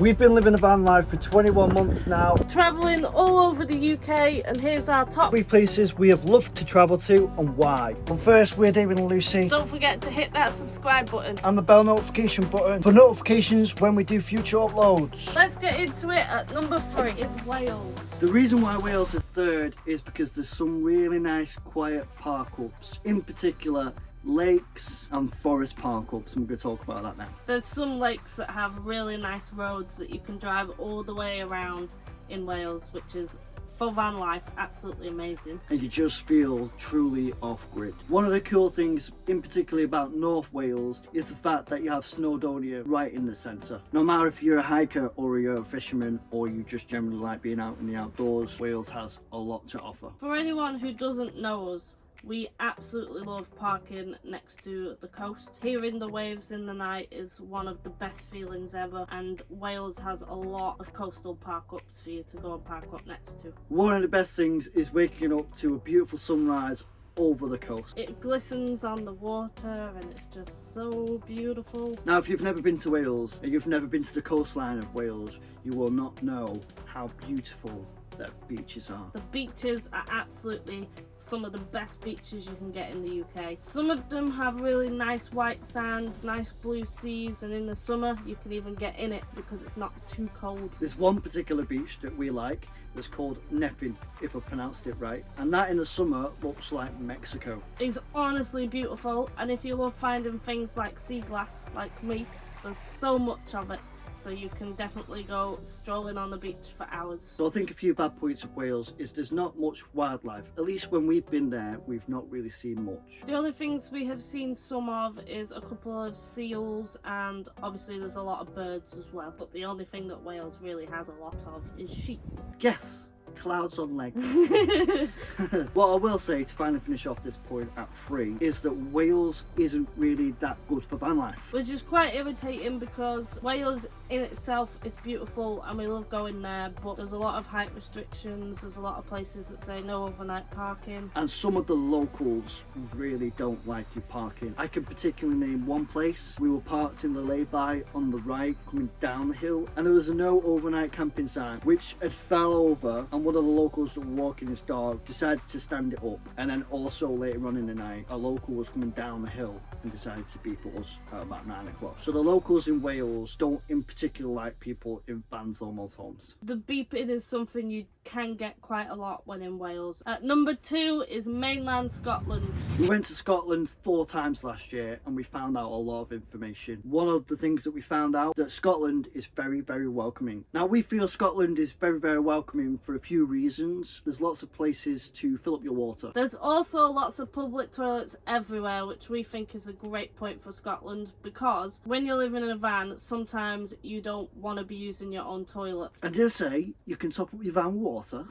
We've been living the van life for 21 months now. Travelling all over the UK, and here's our top 3 places we have loved to travel to and why. But first, we're David and Lucy. Don't forget to hit that subscribe button And the bell notification button for notifications when we do future uploads. Let's get into it. At number 3 is Wales. The reason why Wales is third is because there's some really nice quiet park-ups. In particular, lakes and forest park-ups, and we're going to talk about that now. There's some lakes that have really nice roads that you can drive all the way around in Wales, which is, for van life, absolutely amazing. And you just feel truly off-grid. One of the cool things, in particular about North Wales, is the fact that you have Snowdonia right in the centre. No matter if you're a hiker or you're a fisherman or you just generally like being out in the outdoors, Wales has a lot to offer. For anyone who doesn't know us, we absolutely love parking next to the coast. Hearing the waves in the night is one of the best feelings ever, and Wales has a lot of coastal park-ups for you to go and park up next to. One of the best things is waking up to a beautiful sunrise over the coast. It glistens on the water and it's just so beautiful. Now, if you've never been to Wales and you've never been to the coastline of Wales, you will not know how beautiful their beaches are. The beaches are absolutely some of the best beaches you can get in the UK. Some of them have really nice white sand, nice blue seas, and in the summer you can even get in it because it's not too cold. There's one particular beach that we like that's called Nepin, if I pronounced it right, and that in the summer looks like Mexico. It's honestly beautiful, and if you love finding things like sea glass like me, there's so much of it. So you can definitely go strolling on the beach for hours. So I think a few bad points of Wales is there's not much wildlife. At least when we've been there, we've not really seen much. The only things we have seen some of is a couple of seals, and obviously there's a lot of birds as well. But the only thing that Wales really has a lot of is sheep. Yes! Clouds on legs. What I will say to finally finish off this point at 3 is that Wales isn't really that good for van life. Which is quite irritating because Wales in itself is beautiful and we love going there, but there's a lot of height restrictions, there's a lot of places that say no overnight parking. And some of the locals really don't like you parking. I can particularly name one place. We were parked in the lay-by on the right coming down the hill, and there was a no overnight camping sign which had fell over, and one of the locals that were walking his dog decided to stand it up. And then also later on in the night, a local was coming down the hill and decided to beep at us at about 9 o'clock. So the locals in Wales don't in particular like people in vans or motorhomes. The beeping is something you can get quite a lot when in Wales. At number 2 is mainland Scotland. We went to Scotland 4 times last year and we found out a lot of information. One of the things that we found out that Scotland is very, very welcoming. Now, we feel Scotland is very, very welcoming for a few reasons. There's lots of places to fill up your water. There's also lots of public toilets everywhere, which we think is a great point for Scotland, because when you're living in a van, sometimes you don't want to be using your own toilet. And just say, you can top up your van with water.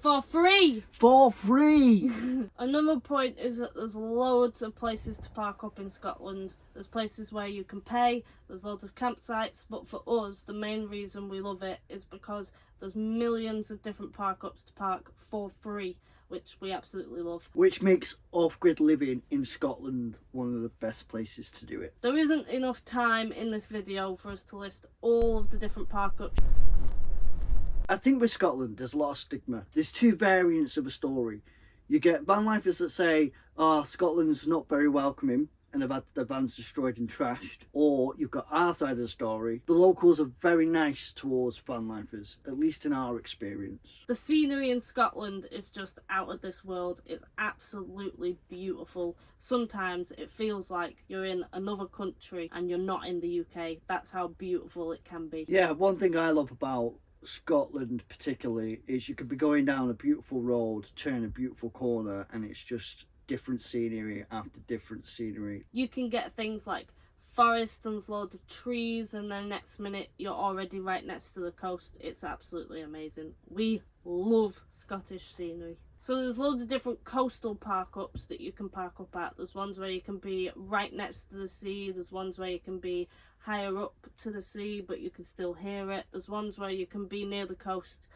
For free! For free! Another point is that there's loads of places to park up in Scotland. There's places where you can pay, there's loads of campsites, but for us, the main reason we love it is because there's millions of different park-ups to park for free, which we absolutely love. Which makes off-grid living in Scotland one of the best places to do it. There isn't enough time in this video for us to list all of the different park-ups. I think with Scotland, there's a lot of stigma. There's 2 variants of a story. You get van lifers that say, Scotland's not very welcoming and have had their vans destroyed and trashed. Or you've got our side of the story. The locals are very nice towards van lifers, at least in our experience. The scenery in Scotland is just out of this world. It's absolutely beautiful. Sometimes it feels like you're in another country and you're not in the UK. That's how beautiful it can be. Yeah, one thing I love about Scotland particularly is you could be going down a beautiful road, turn a beautiful corner, and it's just different scenery after different scenery. You can get things like forest and loads of trees, and then next minute you're already right next to the coast. It's absolutely amazing. We love Scottish scenery. So there's loads of different coastal park-ups that you can park up at. There's ones where you can be right next to the sea. There's ones where you can be higher up to the sea, but you can still hear it. There's ones where you can be near the coast,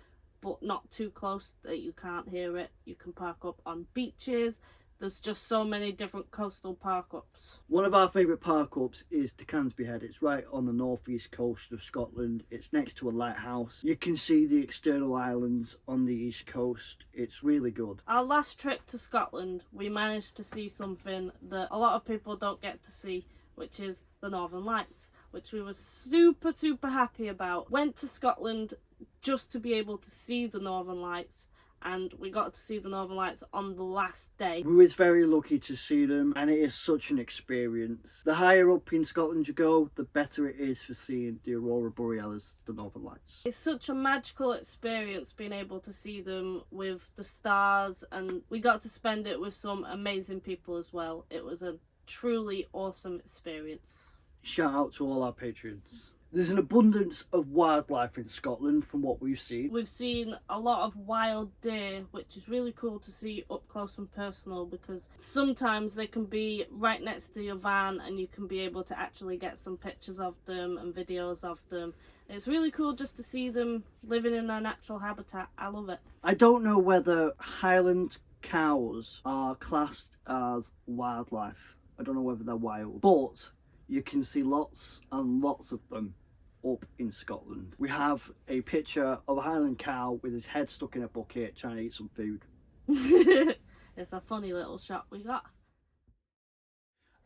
but not too close that you can't hear it. You can park up on beaches. There's just so many different coastal park ups. One of our favourite park ups is the Cansby Head. It's right on the northeast coast of Scotland. It's next to a lighthouse. You can see the external islands on the east coast. It's really good. Our last trip to Scotland, we managed to see something that a lot of people don't get to see, which is the Northern Lights, which we were super happy about. Went to Scotland just to be able to see the Northern Lights, and we got to see the Northern Lights on the last day. We was very lucky to see them, and it is such an experience. The higher up in Scotland you go, the better it is for seeing the Aurora Borealis, the Northern Lights. It's such a magical experience being able to see them with the stars, and we got to spend it with some amazing people as well. It was a truly awesome experience. Shout out to all our patrons. There's an abundance of wildlife in Scotland from what we've seen. We've seen a lot of wild deer, which is really cool to see up close and personal, because sometimes they can be right next to your van and you can be able to actually get some pictures of them and videos of them. It's really cool just to see them living in their natural habitat. I love it. I don't know whether Highland cows are classed as wildlife. I don't know whether they're wild, but you can see lots and lots of them up in Scotland. We have a picture of a Highland cow with his head stuck in a bucket trying to eat some food. It's a funny little shot we got.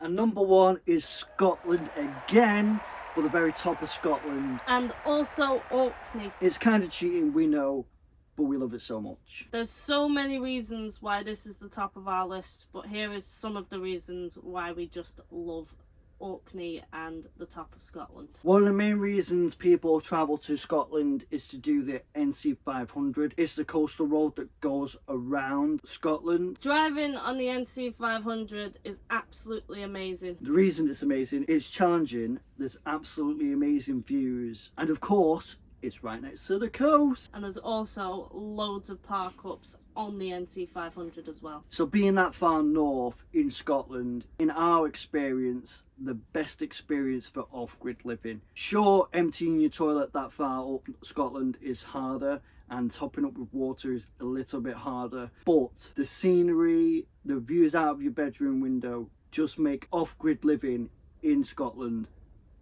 And number one is Scotland again, but the very top of Scotland. And also Orkney. It's kind of cheating, we know, but we love it so much. There's so many reasons why this is the top of our list, but here is some of the reasons why we just love Orkney and the top of Scotland. One of the main reasons people travel to Scotland is to do the NC 500. It's the coastal road that goes around Scotland. Driving on the NC 500 is absolutely amazing. The reason it's amazing, it's challenging, there's absolutely amazing views, and of course it's right next to the coast. And there's also loads of park ups on the NC 500 as well. So being that far north in Scotland, in our experience, the best experience for off-grid living. Sure, emptying your toilet that far up Scotland is harder, and topping up with water is a little bit harder, but the scenery, the views out of your bedroom window just make off-grid living in Scotland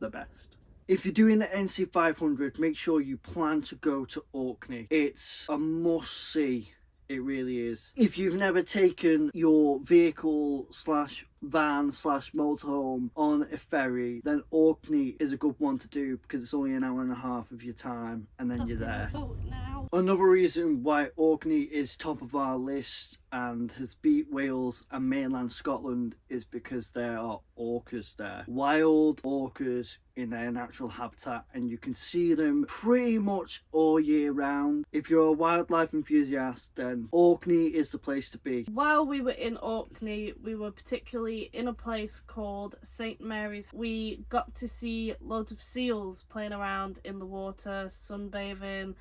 the best. If you're doing the NC 500, make sure you plan to go to Orkney. It's a must-see. It really is. If you've never taken your vehicle slash van slash motorhome on a ferry, then Orkney is a good one to do because it's only an hour and a half of your time and then you're there. Oh, now. Another reason why Orkney is top of our list and has beat Wales and mainland Scotland is because there are orcas there. Wild orcas in their natural habitat, and you can see them pretty much all year round. If you're a wildlife enthusiast, then Orkney is the place to be. While we were in Orkney, we were particularly in a place called St Mary's. We got to see loads of seals playing around in the water, sunbathing,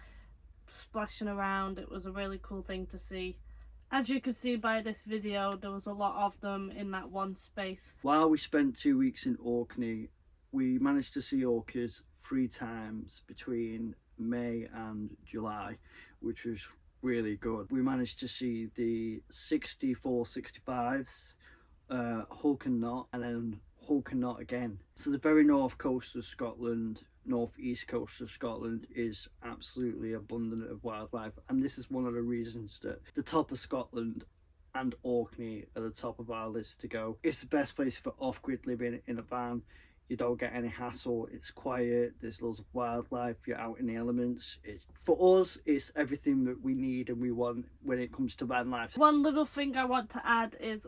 splashing around. It was a really cool thing to see. As you could see by this video, there was a lot of them in that one space. While we spent 2 weeks in Orkney, we managed to see orcas 3 times between May and July, which was really good. We managed to see the 64-65s, Hulk and Knot, and then Hulk and Knot again. So the very north coast of Scotland, northeast coast of Scotland is absolutely abundant of wildlife, and this is one of the reasons that the top of Scotland and Orkney are the top of our list to go. It's the best place for off-grid living in a van. You don't get any hassle, it's quiet, there's loads of wildlife, you're out in the elements. For us, it's everything that we need and we want when it comes to van life. One little thing I want to add is,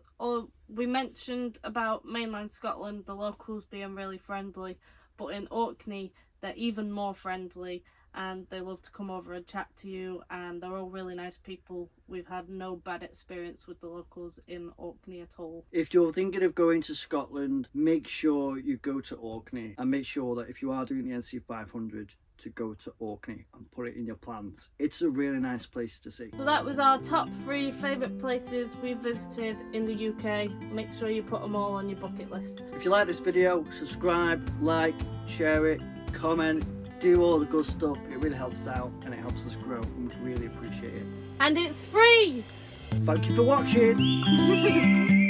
we mentioned about mainland Scotland, the locals being really friendly, but in Orkney, they're even more friendly and they love to come over and chat to you, and they're all really nice people. We've had no bad experience with the locals in Orkney at all. If you're thinking of going to Scotland, make sure you go to Orkney, and make sure that if you are doing the NC 500, to go to Orkney and put it in your plans. It's a really nice place to see. So that was our top 3 favourite places we visited in the UK. Make sure you put them all on your bucket list. If you like this video, subscribe, like, share it, comment, do all the good stuff. It really helps out and it helps us grow, and we really appreciate it. And it's free! Thank you for watching.